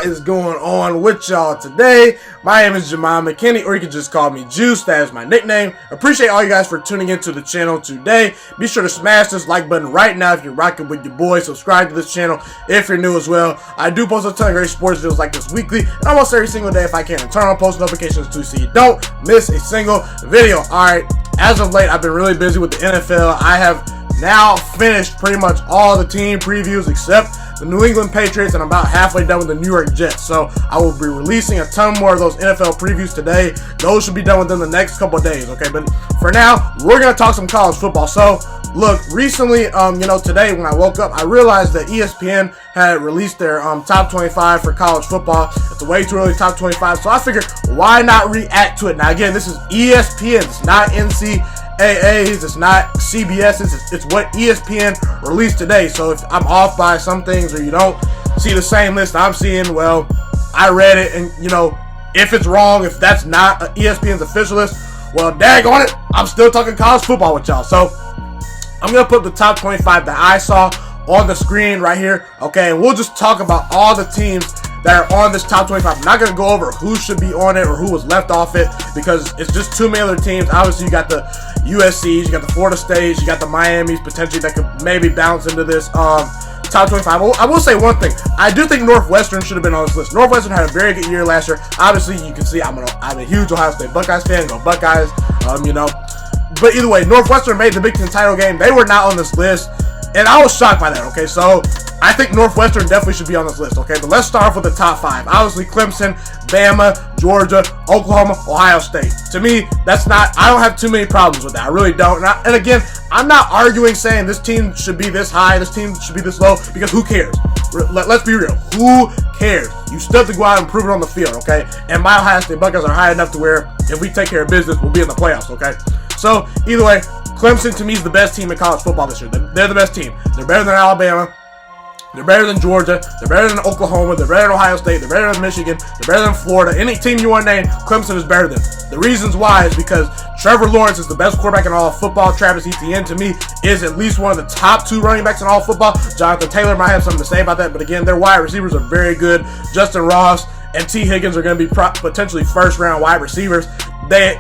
What is going on with y'all today? My name is Ghiman Mckinney, or you can just call me Juice. That is my nickname. Appreciate all you guys for tuning into the channel today. Be sure to smash this like button right now if you're rocking with your boy. Subscribe to this channel if you're new as well. I do post a ton of great sports videos like this weekly and almost every single day if I can. And turn on post notifications too so you don't miss a single video. Alright, as of late, I've been really busy with the NFL. I have now finished pretty much all the team previews except the New England Patriots, and I'm about halfway done with the New York Jets. So I will be releasing a ton more of those NFL previews today. Those should be done within the next couple of days, okay? But for now, we're going to talk some college football. So look, recently, today when I woke up, I realized that ESPN had released their top 25 for college football. It's way too early, top 25. So I figured, why not react to it? Now, again, this is ESPN. It's not NCAAs, it's not CBS, it's what ESPN released today. So if I'm off by some things or you don't see the same list I'm seeing, well, I read it, and if it's wrong, if that's not ESPN's official list, well, daggone it, I'm still talking college football with y'all. So I'm gonna put the top 25 that I saw on the screen right here, okay, and we'll just talk about all the teams that are on this top 25. I'm not going to go over who should be on it or who was left off it because it's just too many other teams. Obviously, you got the USCs, you got the Florida States, you got the Miamis potentially that could maybe bounce into this top 25. I will say one thing. I do think Northwestern should have been on this list. Northwestern had a very good year last year. Obviously, you can see I'm a huge Ohio State Buckeyes fan. Go Buckeyes, But either way, Northwestern made the Big Ten title game. They were not on this list, and I was shocked by that, okay? So I think Northwestern definitely should be on this list, okay? But let's start off with the top 5. Obviously, Clemson, Bama, Georgia, Oklahoma, Ohio State. To me, I don't have too many problems with that. I really don't. And again, I'm not arguing saying this team should be this high, this team should be this low, because who cares? Let's be real. Who cares? You still have to go out and prove it on the field, okay? And my Ohio State Buckeyes are high enough to where if we take care of business, we'll be in the playoffs, okay? So, either way, Clemson to me is the best team in college football this year. They're the best team. They're better than Alabama. They're better than Georgia. They're better than Oklahoma. They're better than Ohio State. They're better than Michigan. They're better than Florida. Any team you want to name, Clemson is better than. The reasons why is because Trevor Lawrence is the best quarterback in all of football. Travis Etienne, to me, is at least one of the top 2 running backs in all of football. Jonathan Taylor might have something to say about that, but again, their wide receivers are very good. Justin Ross and T. Higgins are going to be potentially first-round wide receivers. Their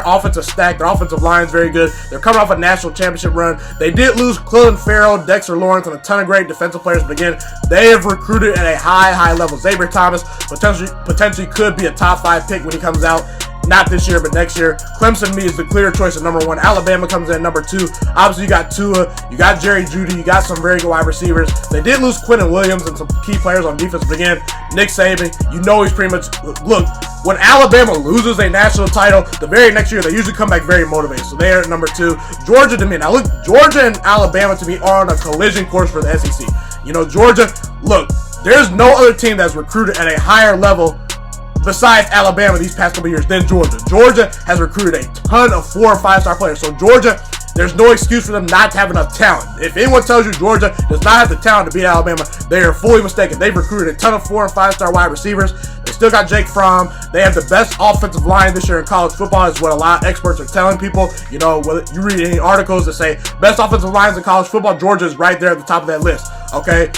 offensive stack, their offensive line is very good. They're coming off a national championship run. They did lose Clelin Ferrell, Dexter Lawrence, and a ton of great defensive players, but again, they have recruited at a high level. Xavier Thomas potentially could be a top 5 pick when he comes out. Not this year, but next year. Clemson, to me, is the clear choice at number 1. Alabama comes in at number 2. Obviously, you got Tua, you got Jerry Jeudy, you got some very good wide receivers. They did lose Quentin Williams and some key players on defense, but again, Nick Saban, he's pretty much, look, when Alabama loses a national title, the very next year, they usually come back very motivated. So they are at number 2. Georgia, to me, now look, Georgia and Alabama, to me, are on a collision course for the SEC. Georgia, look, there's no other team that's recruited at a higher level besides Alabama these past couple years than Georgia. Georgia has recruited a ton of 4- and 5-star players. So Georgia, there's no excuse for them not to have enough talent. If anyone tells you Georgia does not have the talent to beat Alabama, they are fully mistaken. They've recruited a ton of 4- and 5-star wide receivers. They still got Jake Fromm. They have the best offensive line this year in college football, is what a lot of experts are telling people. Whether you read any articles that say best offensive lines in college football, Georgia is right there at the top of that list, okay?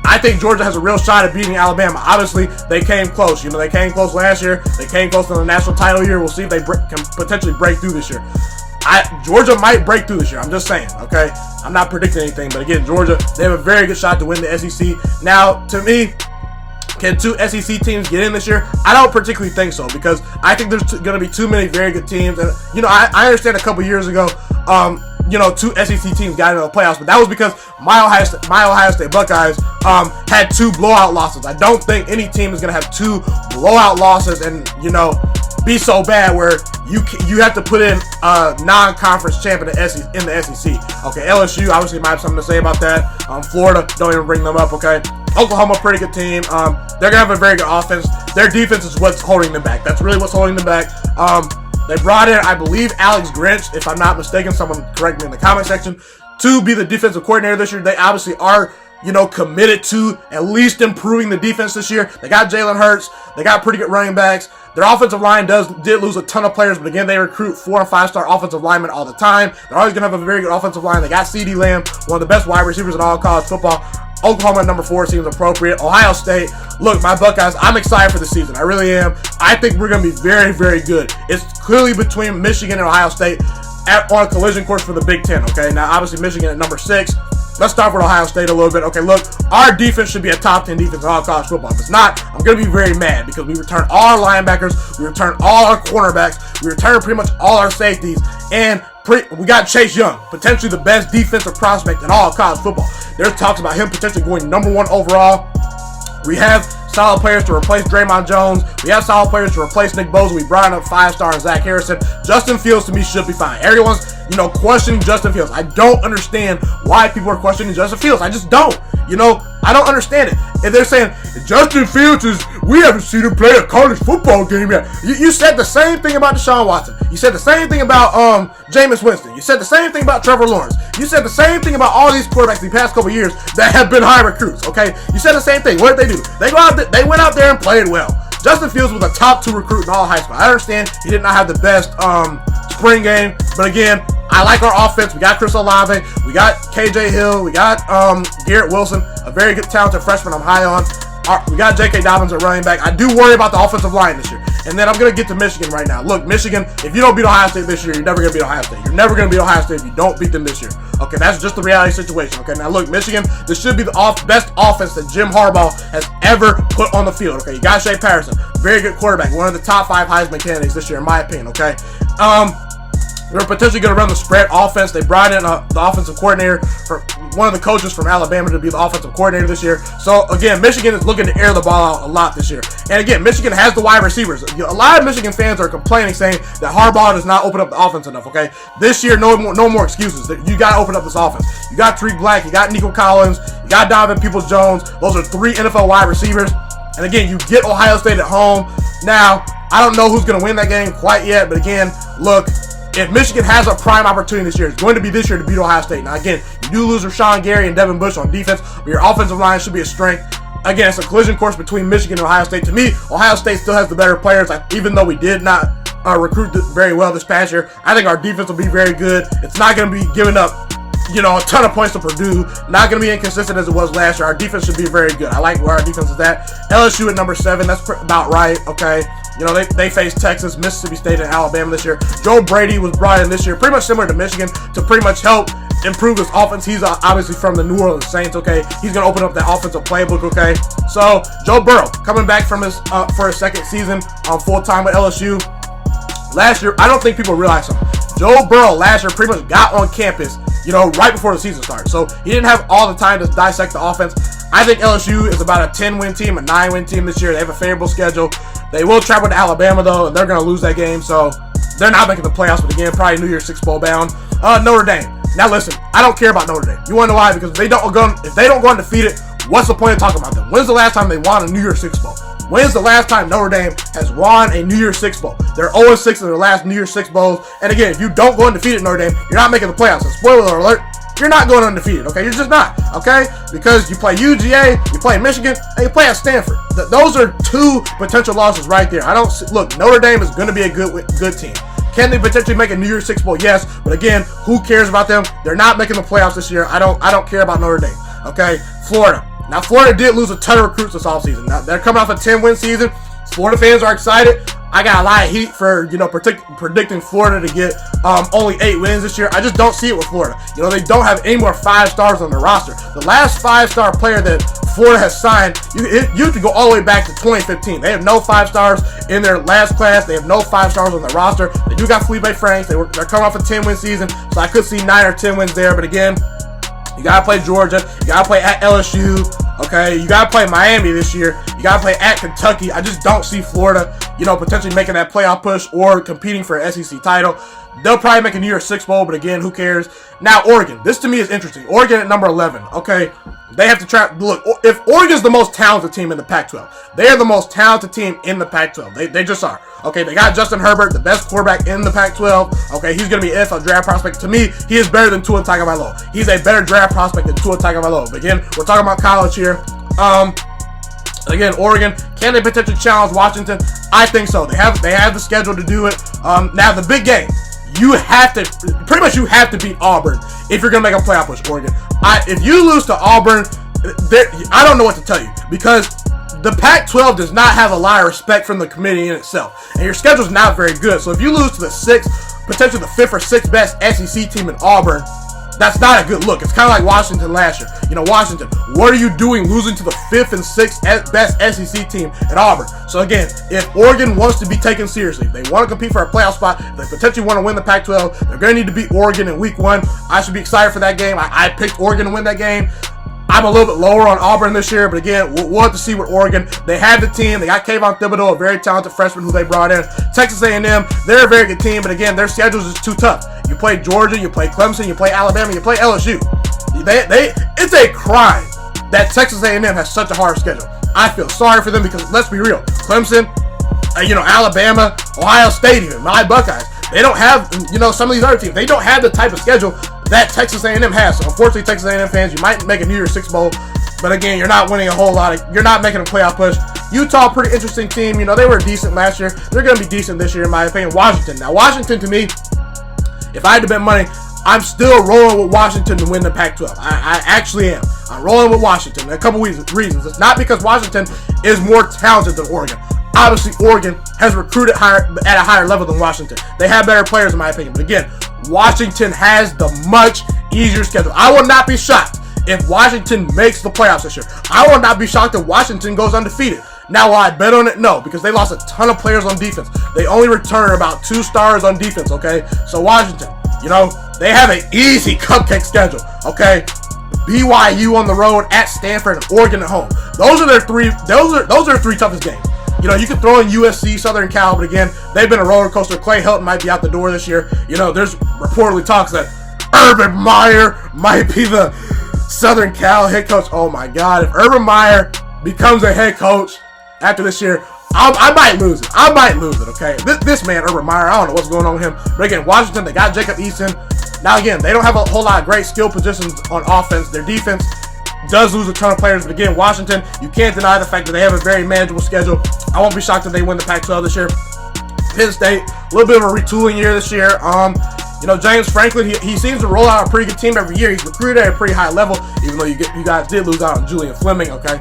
I think Georgia has a real shot at beating Alabama. Obviously, they came close. They came close last year. They came close in the national title year. We'll see if they can potentially break through this year. Georgia might break through this year. I'm just saying, okay? I'm not predicting anything, but again, Georgia, they have a very good shot to win the SEC. Now, to me, can 2 SEC teams get in this year? I don't particularly think so, because I think there's going to be too many very good teams. And, I understand a couple years ago, 2 SEC teams got into the playoffs, but that was because my Ohio State Buckeyes had 2 blowout losses. I don't think any team is going to have 2 blowout losses and, be so bad where you have to put in a non-conference champ in the SEC. Okay, LSU obviously might have something to say about that. Florida, don't even bring them up, okay? Oklahoma, pretty good team. They're going to have a very good offense. Their defense is what's holding them back. That's really what's holding them back. They brought in, I believe, Alex Grinch, if I'm not mistaken. Someone correct me in the comment section, to be the defensive coordinator this year. They obviously are, committed to at least improving the defense this year. They got Jalen Hurts. They got pretty good running backs. Their offensive line did lose a ton of players, but again, they recruit 4- and 5-star offensive linemen all the time. They're always going to have a very good offensive line. They got CeeDee Lamb, one of the best wide receivers in all college football. Oklahoma at number 4 seems appropriate. Ohio State, look, my Buckeyes, I'm excited for the season. I really am. I think we're going to be very, very good. It's clearly between Michigan and Ohio State on a collision course for the Big Ten, okay? Now, obviously, Michigan at number 6. Let's start with Ohio State a little bit. Okay, look, our defense should be a top 10 defense in all college football. If it's not, I'm going to be very mad because we return all our linebackers, we return all our cornerbacks, we return pretty much all our safeties, and we got Chase Young, potentially the best defensive prospect in all of college football. There's talks about him potentially going number 1 overall. We have solid players to replace Draymond Jones. We have solid players to replace Nick Bosa. We brought up 5-star Zach Harrison. Justin Fields, to me, should be fine. Everyone's, questioning Justin Fields. I don't understand why people are questioning Justin Fields. I just don't. I don't understand it. If they're saying, Justin Fields we haven't seen him play a college football game yet. You said the same thing about Deshaun Watson. You said the same thing about Jameis Winston. You said the same thing about Trevor Lawrence. You said the same thing about all these quarterbacks the past couple years that have been high recruits, okay? You said the same thing. What did they do? They went out there and played well. Justin Fields was a top 2 recruit in all high school. I understand he did not have the best spring game, but again, I like our offense. We got Chris Olave, we got KJ Hill, we got Garrett Wilson, a very good talented freshman I'm high on. We got J.K. Dobbins at running back. I do worry about the offensive line this year. And then I'm going to get to Michigan right now. Look, Michigan, if you don't beat Ohio State this year, you're never going to beat Ohio State. You're never going to beat Ohio State if you don't beat them this year. Okay, that's just the reality situation. Okay, now look, Michigan, this should be the best offense that Jim Harbaugh has ever put on the field. Okay, you got Shea Patterson, very good quarterback, one of the top 5 Heisman candidates this year, in my opinion. Okay, they're potentially going to run the spread offense. They brought in the offensive coordinator, for one of the coaches from Alabama, to be the offensive coordinator this year. So, again, Michigan is looking to air the ball out a lot this year. And, again, Michigan has the wide receivers. A lot of Michigan fans are complaining, saying that Harbaugh does not open up the offense enough, okay? This year, no more excuses. You got to open up this offense. You got Tariq Black, you got Nico Collins, you got Donovan Peoples-Jones. Those are 3 NFL wide receivers. And, again, you get Ohio State at home. Now, I don't know who's going to win that game quite yet, but, again, look, if Michigan has a prime opportunity this year, it's going to be this year to beat Ohio State. Now, again, you do lose Rashawn Gary and Devin Bush on defense, but your offensive line should be a strength. Again, it's a collision course between Michigan and Ohio State. To me, Ohio State still has the better players, even though we did not recruit very well this past year. I think our defense will be very good. It's not going to be giving up, a ton of points to Purdue. Not going to be inconsistent as it was last year. Our defense should be very good. I like where our defense is at. LSU at number 7. That's about right, okay? They faced Texas, Mississippi State, and Alabama this year. Joe Brady was brought in this year, pretty much similar to Michigan, to pretty much help improve his offense. He's obviously from the New Orleans Saints, okay? He's going to open up that offensive playbook, okay? So, Joe Burrow, coming back from for his second season full-time with LSU. Last year, I don't think people realize something. Joe Burrow last year pretty much got on campus, right before the season started. So, he didn't have all the time to dissect the offense. I think LSU is about a 10-win team, a 9-win team this year. They have a favorable schedule. They will travel to Alabama, though, and they're going to lose that game. So, they're not making the playoffs, but again, probably New Year's Six Bowl bound. Notre Dame. Now, listen, I don't care about Notre Dame. You want to know why? Because if they don't go undefeated, what's the point of talking about them? When's the last time they won a New Year's Six Bowl? When's the last time Notre Dame has won a New Year's Six Bowl? They're 0-6 in their last New Year's Six Bowls. And again, if you don't go undefeated, Notre Dame, you're not making the playoffs. So, spoiler alert, you're not going undefeated, okay? You're just not, okay? Because you play UGA, you play Michigan, and you play at Stanford. Those are 2 potential losses right there. Look, Notre Dame is going to be a good team. Can they potentially make a New Year's Six Bowl? Yes, but again, who cares about them? They're not making the playoffs this year. I don't care about Notre Dame, okay? Florida. Now, Florida did lose a ton of recruits this offseason. Now, they're coming off a 10-win season. Florida fans are excited. I got a lot of heat for, predicting Florida to get only 8 wins this year. I just don't see it with Florida. They don't have any more 5-stars on their roster. The last 5-star player that Florida has signed, you have to go all the way back to 2015. They have no 5-stars in their last class. They have no 5-stars on their roster. They do got Felipe Franks. They're coming off a 10-win season, so I could see 9 or 10 wins there. But again, you got to play Georgia. You got to play at LSU. Okay, you got to play Miami this year. You got to play at Kentucky. I just don't see Florida, potentially making that playoff push or competing for an SEC title. They'll probably make a New Year's Six Bowl, but again, who cares? Now, Oregon. This to me is interesting. Oregon at number 11. Okay, they have to try. Look, if Oregon's the most talented team in the Pac-12, they are the most talented team in the Pac-12. They just are. Okay, they got Justin Herbert, the best quarterback in the Pac-12. Okay, he's going to be an NFL draft prospect. To me, he is better than Tua Tagovailoa. He's a better draft prospect than Tua Tagovailoa. But again, we're talking about college here. Again, Oregon, can they potentially challenge Washington? I think so. They have the schedule to do it. Now, the big game. You have to beat Auburn if you're going to make a playoff push, Oregon. If you lose to Auburn, I don't know what to tell you, because the Pac-12 does not have a lot of respect from the committee in itself, and your schedule is not very good. So if you lose to the potentially the 5th or 6th best SEC team in Auburn, that's not a good look. It's kind of like Washington last year. Washington, what are you doing losing to the 5th and 6th best SEC team at Auburn? So again, if Oregon wants to be taken seriously, if they want to compete for a playoff spot, if they potentially want to win the Pac-12, they're going to need to beat Oregon in week 1. I should be excited for that game. I picked Oregon to win that game. I'm a little bit lower on Auburn this year, but again, we'll have to see with Oregon. They have the team. They got Kayvon Thibodeau, a very talented freshman who they brought in. Texas A&M, they're a very good team, but again, their schedules is too tough. You play Georgia, you play Clemson, you play Alabama, you play LSU. It's a crime that Texas A&M has such a hard schedule. I feel sorry for them because, let's be real, Clemson, Alabama, Ohio State even, my Buckeyes, they don't have, some of these other teams, they don't have the type of schedule that Texas A&M has. So unfortunately, Texas A&M fans, you might make a New Year's Six Bowl, but again, you're not winning a whole lot. You're not making a playoff push. Utah, pretty interesting team. They were decent last year. They're going to be decent this year, in my opinion. Washington. Now, Washington, to me, if I had to bet money, I'm still rolling with Washington to win the Pac-12. I actually am. I'm rolling with Washington. A couple reasons. It's not because Washington is more talented than Oregon. Obviously, Oregon has recruited at a higher level than Washington. They have better players, in my opinion. But again, Washington has the much easier schedule. I will not be shocked if Washington makes the playoffs this year. I will not be shocked if Washington goes undefeated. Now, will I bet on it? No, because they lost a ton of players on defense. They only return about 2 stars on defense, okay? So Washington, they have an easy cupcake schedule, okay? BYU on the road, at Stanford, and Oregon at home. Those are their three toughest games. You can throw in USC, Southern Cal, but again, they've been a roller coaster. Clay Helton might be out the door this year. There's reportedly talks that Urban Meyer might be the Southern Cal head coach. Oh my God, if Urban Meyer becomes a head coach after this year, I might lose it. Okay, this man, Urban Meyer, I don't know what's going on with him. But again, Washington, they got Jacob Eason. Now again, they don't have a whole lot of great skill positions on offense. Their defense does lose a ton of players, but again, Washington, you can't deny the fact that they have a very manageable schedule. I won't be shocked if they win the Pac-12 this year. Penn State, a little bit of a retooling year this year. James Franklin, he seems to roll out a pretty good team every year. He's recruited at a pretty high level, even though you guys did lose out on Julian Fleming, okay?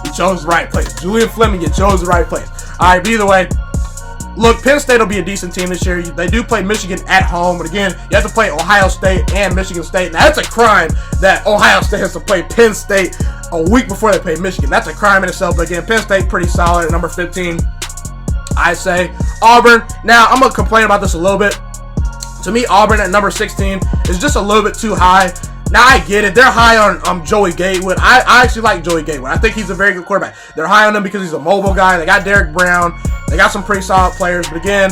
You chose the right place. Julian Fleming, you chose the right place. All right, but either way, look, Penn State will be a decent team this year. They do play Michigan at home, but again, you have to play Ohio State and Michigan State. Now, that's a crime that Ohio State has to play Penn State a week before they play Michigan. That's a crime in itself, but again, Penn State pretty solid at number 15, I say. Auburn, now, I'm going to complain about this a little bit. To me, Auburn at number 16 is just a little bit too high. Now, I get it. They're high on Joey Gatewood. I actually like Joey Gatewood. I think he's a very good quarterback. They're high on him because he's a mobile guy. They got Derek Brown. They got some pretty solid players. But again,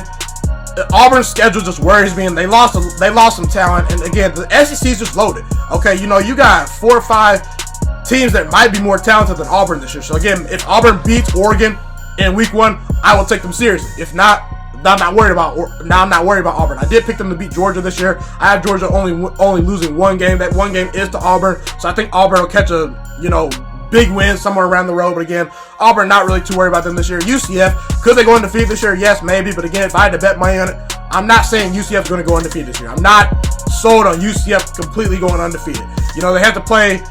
Auburn's schedule just worries me, and they lost some talent. And again, the SEC's just loaded. Okay, you got 4 or 5 teams that might be more talented than Auburn this year. So again, if Auburn beats Oregon in week 1, I will take them seriously. If not, I'm not worried about Auburn. I did pick them to beat Georgia this year. I have Georgia only losing 1 game. That 1 game is to Auburn. So I think Auburn will catch a, big win somewhere around the road. But again, Auburn, not really too worried about them this year. UCF, could they go undefeated this year? Yes, maybe. But again, if I had to bet money on it, I'm not saying UCF is going to go undefeated this year. I'm not sold on UCF completely going undefeated. They have to play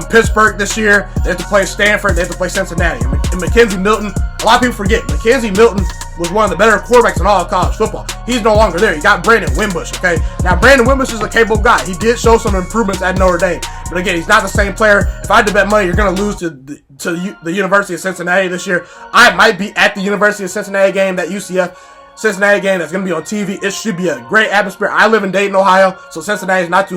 Pittsburgh this year. They have to play Stanford. They have to play Cincinnati. And Mackenzie Milton, a lot of people forget, Mackenzie Milton was one of the better quarterbacks in all of college football. He's no longer there. You got Brandon Wimbush, okay? Now, Brandon Wimbush is a capable guy. He did show some improvements at Notre Dame. But again, he's not the same player. If I had to bet money, you're going to lose to the University of Cincinnati this year. I might be at the University of Cincinnati game, that UCF Cincinnati game that's going to be on TV. It should be a great atmosphere. I live in Dayton, Ohio, so Cincinnati is not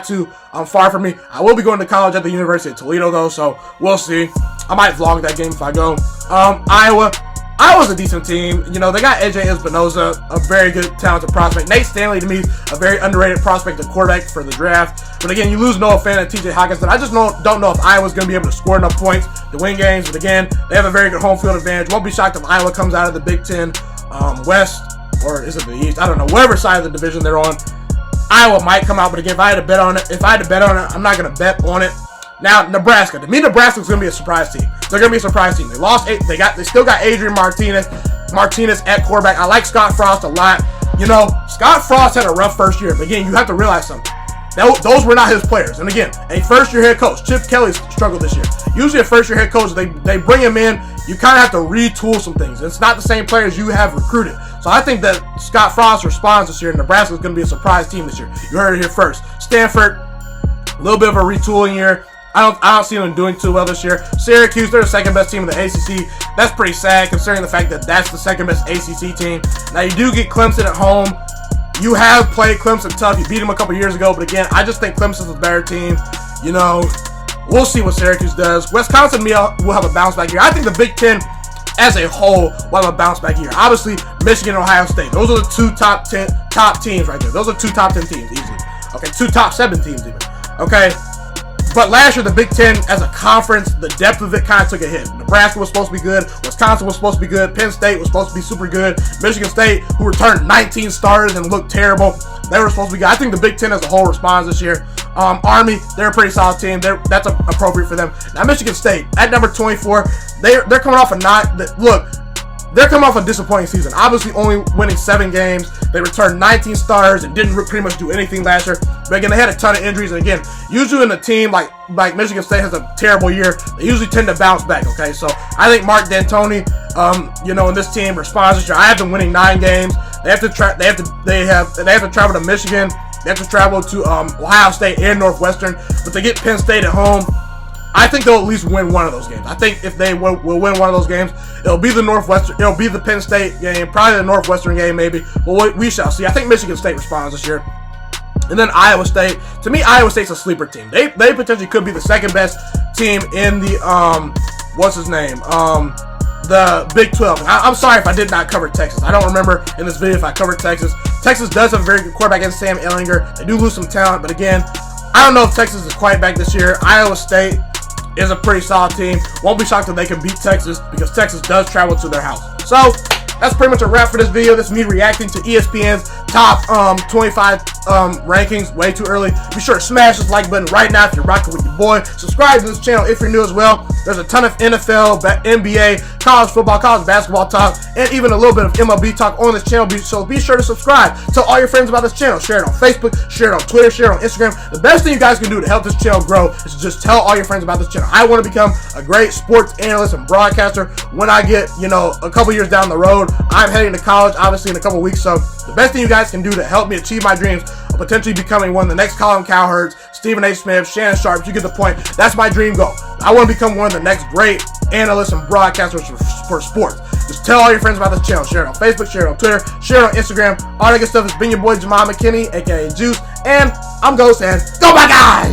too far from me. I will be going to college at the University of Toledo, though, so we'll see. I might vlog that game if I go. Iowa's a decent team. They got AJ Espinoza, a very good, talented prospect. Nate Stanley, to me, a very underrated prospect at quarterback for the draft. But again, you lose Noah Fant and TJ Hockenson. I just don't know if Iowa's going to be able to score enough points to win games. But again, they have a very good home field advantage. Won't be shocked if Iowa comes out of the Big Ten West, or is it the East? I don't know. Whatever side of the division they're on, Iowa might come out. But again, if I had to bet on it, I'm not going to bet on it. Now, Nebraska. To me, Nebraska's going to be a surprise team. They're going to be a surprise team. They lost 8. They still got Adrian Martinez at quarterback. I like Scott Frost a lot. Scott Frost had a rough first year. But again, you have to realize something. Those were not his players. And again, a first-year head coach, Chip Kelly, struggled this year. Usually a first-year head coach, they bring him in, you kind of have to retool some things. It's not the same players you have recruited. So I think that Scott Frost responds this year, and Nebraska is going to be a surprise team this year. You heard it here first. Stanford, a little bit of a retooling year. I don't see them doing too well this year. Syracuse, they're the second best team in the ACC. That's pretty sad considering the fact that that's the second best ACC team. Now you do get Clemson at home. You have played Clemson tough. You beat them a couple years ago, but again, I just think Clemson's a better team. You know, we'll see what Syracuse does. Wisconsin will have a bounce back year. I think the Big Ten as a whole will have a bounce back year. Obviously, Michigan and Ohio State. Those are the two top teams right there. Those are two top 10 teams easily. Okay, two top 7 teams even. Okay. But last year, the Big Ten, as a conference, the depth of it kind of took a hit. Nebraska was supposed to be good. Wisconsin was supposed to be good. Penn State was supposed to be super good. Michigan State, who returned 19 starters and looked terrible, they were supposed to be good. I think the Big Ten as a whole responds this year. Army, they're a pretty solid team. That's appropriate for them. Now, Michigan State, at number 24, they're coming off they're coming off a disappointing season. Obviously, only winning 7 games. They returned 19 starters and didn't pretty much do anything last year. But again, they had a ton of injuries. And again, usually in a team like Michigan State has a terrible year, they usually tend to bounce back. Okay, so I think Mark D'Antoni, in this team responds this year. I have them winning 9 games. They have to travel to Michigan. They have to travel to Ohio State and Northwestern, but they get Penn State at home. I think they'll at least win one of those games. I think if they will win one of those games, it'll be the Penn State game, probably the Northwestern game maybe, but we shall see. I think Michigan State responds this year. And then Iowa State. To me, Iowa State's a sleeper team. They potentially could be the second best team in the the Big 12. I'm sorry if I did not cover Texas. I don't remember in this video if I covered Texas. Texas does have a very good quarterback in Sam Ehlinger. They do lose some talent, but again, I don't know if Texas is quite back this year. Iowa State is a pretty solid team. Won't be shocked if they can beat Texas because Texas does travel to their house. So, that's pretty much a wrap for this video. This is me reacting to ESPN's top 25 rankings way too early. Be sure to smash this like button right now if you're rocking with your boy. Subscribe to this channel if you're new as well. There's a ton of NFL, NBA, college football, college basketball talk, and even a little bit of MLB talk on this channel. So be sure to subscribe. Tell all your friends about this channel. Share it on Facebook, share it on Twitter, share it on Instagram. The best thing you guys can do to help this channel grow is to just tell all your friends about this channel. I want to become a great sports analyst and broadcaster when I get, a couple years down the road. I'm heading to college, obviously, in a couple weeks. So the best thing you guys can do to help me achieve my dreams of potentially becoming one of the next Colin Cowherds, Stephen A. Smith, Shannon Sharp, you get the point. That's my dream goal. I want to become one of the next great analysts and broadcasters for sports. Just tell all your friends about this channel. Share it on Facebook, share it on Twitter, share it on Instagram. All that good stuff. It's been your boy Ghiman Mckinney, aka Juice, and I'm Ghost, and go Buckeyes!